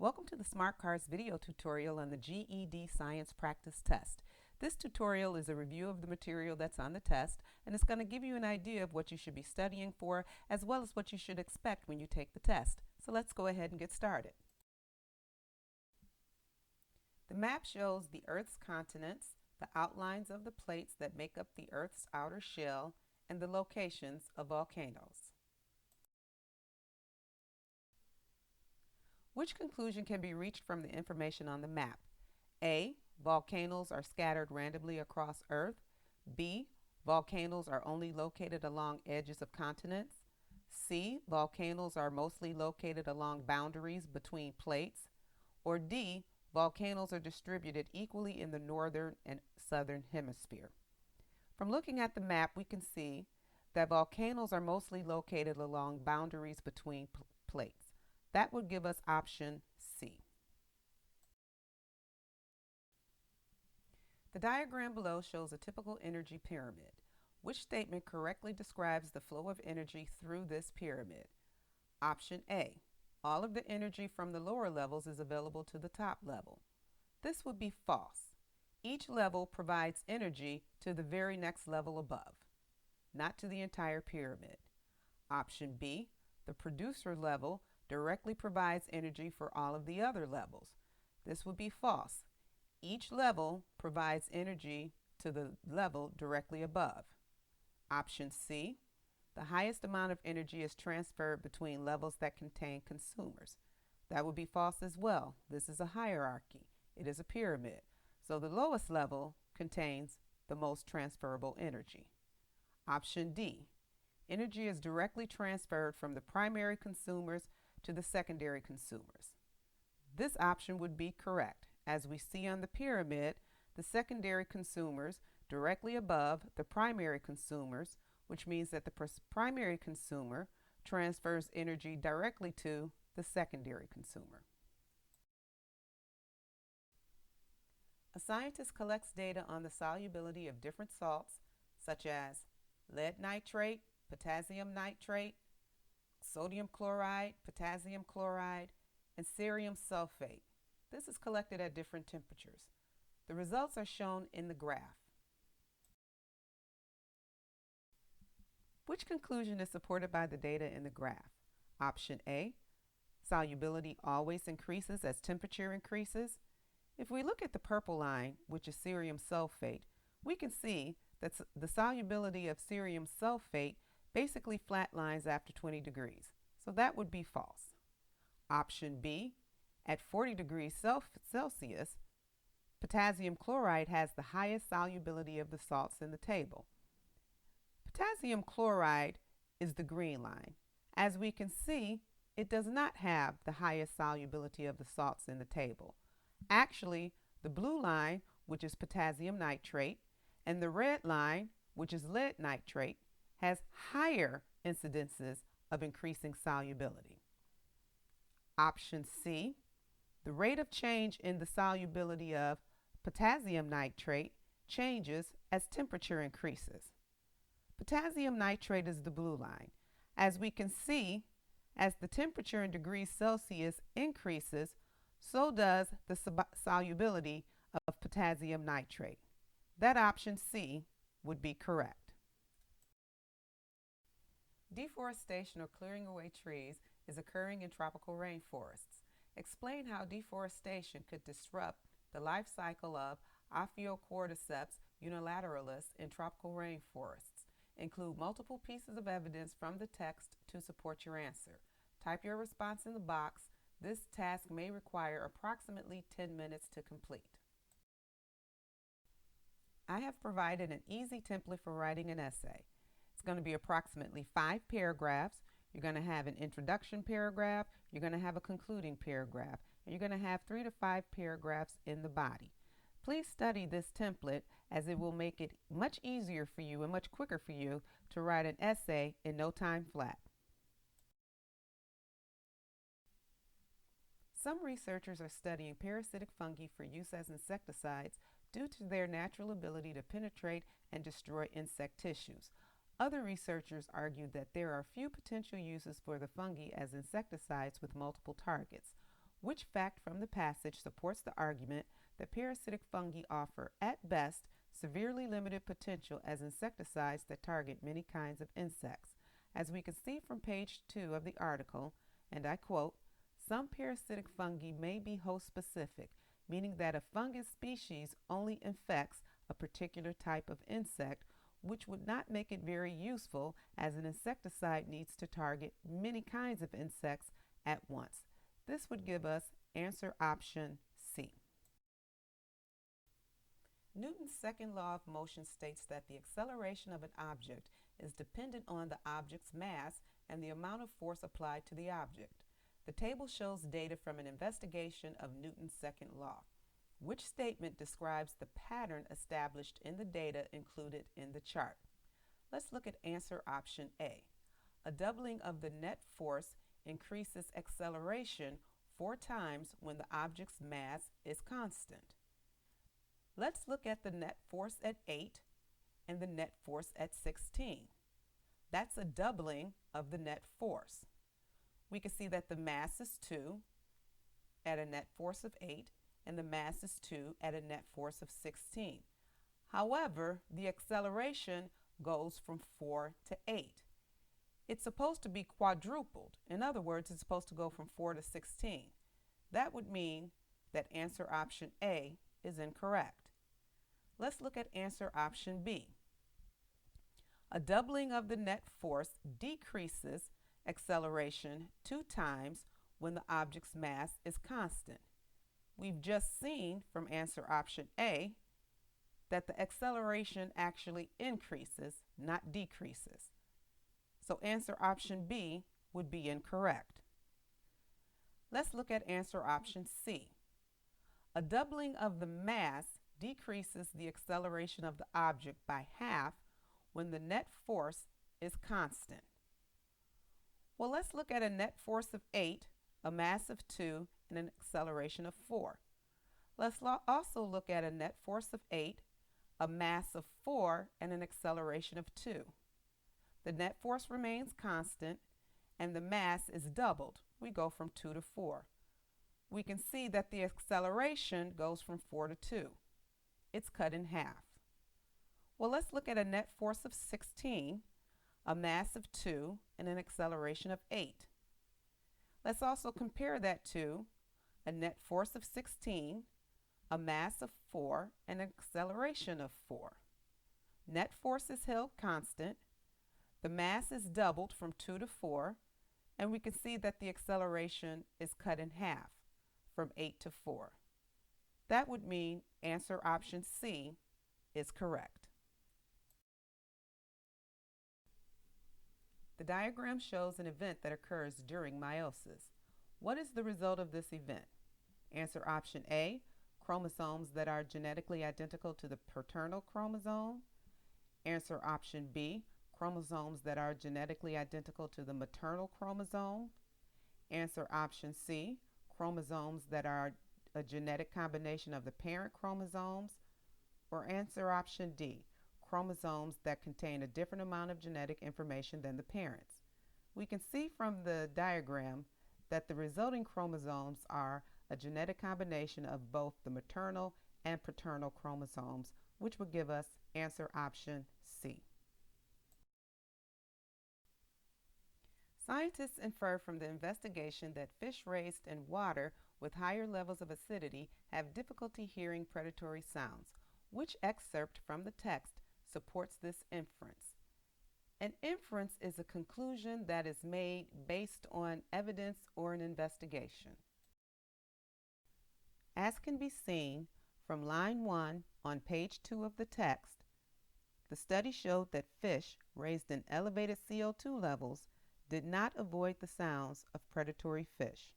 Welcome to the Smart Cards video tutorial on the GED Science Practice Test. This tutorial is a review of the material that's on the test, and it's going to give you an idea of what you should be studying for, as well as what you should expect when you take the test. So let's go ahead and get started. The map shows the Earth's continents, the outlines of the plates that make up the Earth's outer shell, and the locations of volcanoes. Which conclusion can be reached from the information on the map? A. Volcanoes are scattered randomly across Earth. B. Volcanoes are only located along edges of continents. C. Volcanoes are mostly located along boundaries between plates. Or D. Volcanoes are distributed equally in the northern and southern hemisphere. From looking at the map, we can see that volcanoes are mostly located along boundaries between plates. That would give us option C. The diagram below shows a typical energy pyramid. Which statement correctly describes the flow of energy through this pyramid? Option A. All of the energy from the lower levels is available to the top level. This would be false. Each level provides energy to the very next level above, not to the entire pyramid. Option B. The producer level directly provides energy for all of the other levels. This would be false. Each level provides energy to the level directly above. Option C, the highest amount of energy is transferred between levels that contain consumers. That would be false as well. This is a hierarchy. It is a pyramid. So the lowest level contains the most transferable energy. Option D, energy is directly transferred from the primary consumers to the secondary consumers. This option would be correct. As we see on the pyramid, the secondary consumers directly above the primary consumers, which means that the primary consumer transfers energy directly to the secondary consumer. A scientist collects data on the solubility of different salts, such as lead nitrate, potassium nitrate, sodium chloride, potassium chloride, and cerium sulfate. This is collected at different temperatures. The results are shown in the graph. Which conclusion is supported by the data in the graph? Option A, solubility always increases as temperature increases. If we look at the purple line, which is cerium sulfate, we can see that the solubility of cerium sulfate basically flatlines after 20 degrees. So that would be false. Option B, at 40 degrees Celsius, potassium chloride has the highest solubility of the salts in the table. Potassium chloride is the green line. As we can see, it does not have the highest solubility of the salts in the table. Actually, the blue line, which is potassium nitrate, and the red line, which is lead nitrate, has higher incidences of increasing solubility. Option C, the rate of change in the solubility of potassium nitrate changes as temperature increases. Potassium nitrate is the blue line. As we can see, as the temperature in degrees Celsius increases, so does the solubility of potassium nitrate. That option C would be correct. Deforestation or clearing away trees is occurring in tropical rainforests. Explain how deforestation could disrupt the life cycle of Ophiocordyceps unilateralis in tropical rainforests. Include multiple pieces of evidence from the text to support your answer. Type your response in the box. This task may require approximately 10 minutes to complete. I have provided an easy template for writing an essay. It's going to be approximately 5 paragraphs. You're going to have an introduction paragraph, you're going to have a concluding paragraph, and you're going to have 3 to 5 paragraphs in the body. Please study this template, as it will make it much easier for you and much quicker for you to write an essay in no time flat. Some researchers are studying parasitic fungi for use as insecticides due to their natural ability to penetrate and destroy insect tissues. Other researchers argued that there are few potential uses for the fungi as insecticides with multiple targets. Which fact from the passage supports the argument that parasitic fungi offer, at best, severely limited potential as insecticides that target many kinds of insects? As we can see from page 2 of the article, and I quote, "Some parasitic fungi may be host specific, meaning that a fungus species only infects a particular type of insect, which would not make it very useful as an insecticide needs to target many kinds of insects at once." This would give us answer option C. Newton's second law of motion states that the acceleration of an object is dependent on the object's mass and the amount of force applied to the object. The table shows data from an investigation of Newton's second law. Which statement describes the pattern established in the data included in the chart? Let's look at answer option A. A doubling of the net force increases acceleration 4 times when the object's mass is constant. Let's look at the net force at 8 and the net force at 16. That's a doubling of the net force. We can see that the mass is 2 at a net force of 8 and the mass is 2 at a net force of 16. However, the acceleration goes from 4 to 8. It's supposed to be quadrupled. In other words, it's supposed to go from 4 to 16. That would mean that answer option A is incorrect. Let's look at answer option B. A doubling of the net force decreases acceleration 2 times when the object's mass is constant. We've just seen from answer option A that the acceleration actually increases, not decreases. So answer option B would be incorrect. Let's look at answer option C. A doubling of the mass decreases the acceleration of the object by half when the net force is constant. Well, let's look at a net force of 8, a mass of 2, and an acceleration of 4. Let's also look at a net force of 8, a mass of 4, and an acceleration of 2. The net force remains constant and the mass is doubled. We go from 2 to 4. We can see that the acceleration goes from 4 to 2. It's cut in half. Well, let's look at a net force of 16, a mass of 2, and an acceleration of 8. Let's also compare that to a net force of 16, a mass of 4, and an acceleration of 4. Net force is held constant. The mass is doubled from 2 to 4, and we can see that the acceleration is cut in half from 8 to 4. That would mean answer option C is correct. The diagram shows an event that occurs during meiosis. What is the result of this event? Answer option A, chromosomes that are genetically identical to the paternal chromosome. Answer option B, chromosomes that are genetically identical to the maternal chromosome. Answer option C, chromosomes that are a genetic combination of the parent chromosomes. Or answer option D, chromosomes that contain a different amount of genetic information than the parents. We can see from the diagram that the resulting chromosomes are a genetic combination of both the maternal and paternal chromosomes, which would give us answer option C. Scientists infer from the investigation that fish raised in water with higher levels of acidity have difficulty hearing predatory sounds. Which excerpt from the text supports this inference? An inference is a conclusion that is made based on evidence or an investigation. As can be seen from line 1 on page 2 of the text, the study showed that fish raised in elevated CO2 levels did not avoid the sounds of predatory fish.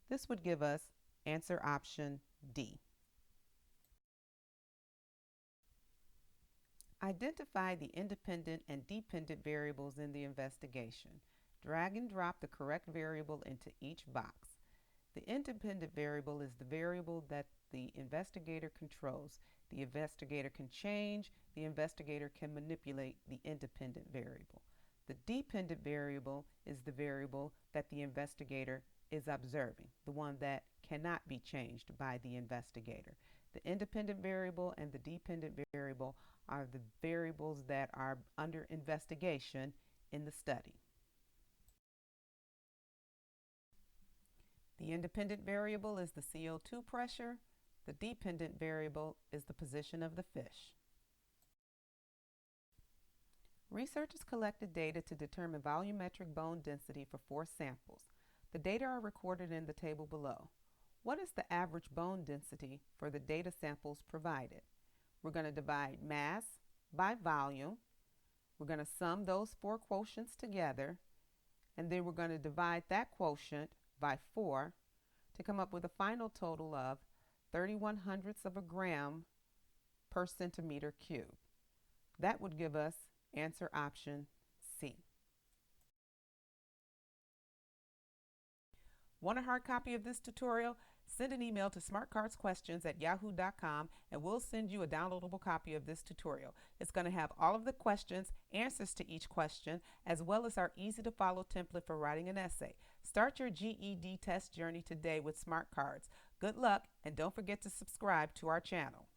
This would give us answer option D. Identify the independent and dependent variables in the investigation. Drag and drop the correct variable into each box. The independent variable is the variable that the investigator controls. The investigator can change, the investigator can manipulate the independent variable. The dependent variable is the variable that the investigator is observing, the one that cannot be changed by the investigator. The independent variable and the dependent variable are the variables that are under investigation in the study. The independent variable is the CO2 pressure. The dependent variable is the position of the fish. Researchers collected data to determine volumetric bone density for 4 samples. The data are recorded in the table below. What is the average bone density for the data samples provided? We're going to divide mass by volume. We're going to sum those 4 quotients together, and then we're going to divide that quotient by 4 to come up with a final total of 31 hundredths of a gram per centimeter cubed. That would give us answer option C. Want a hard copy of this tutorial? Send an email to smartcardsquestions@yahoo.com and we'll send you a downloadable copy of this tutorial. It's going to have all of the questions, answers to each question, as well as our easy to follow template for writing an essay. Start your GED test journey today with Smart Cards. Good luck, and don't forget to subscribe to our channel.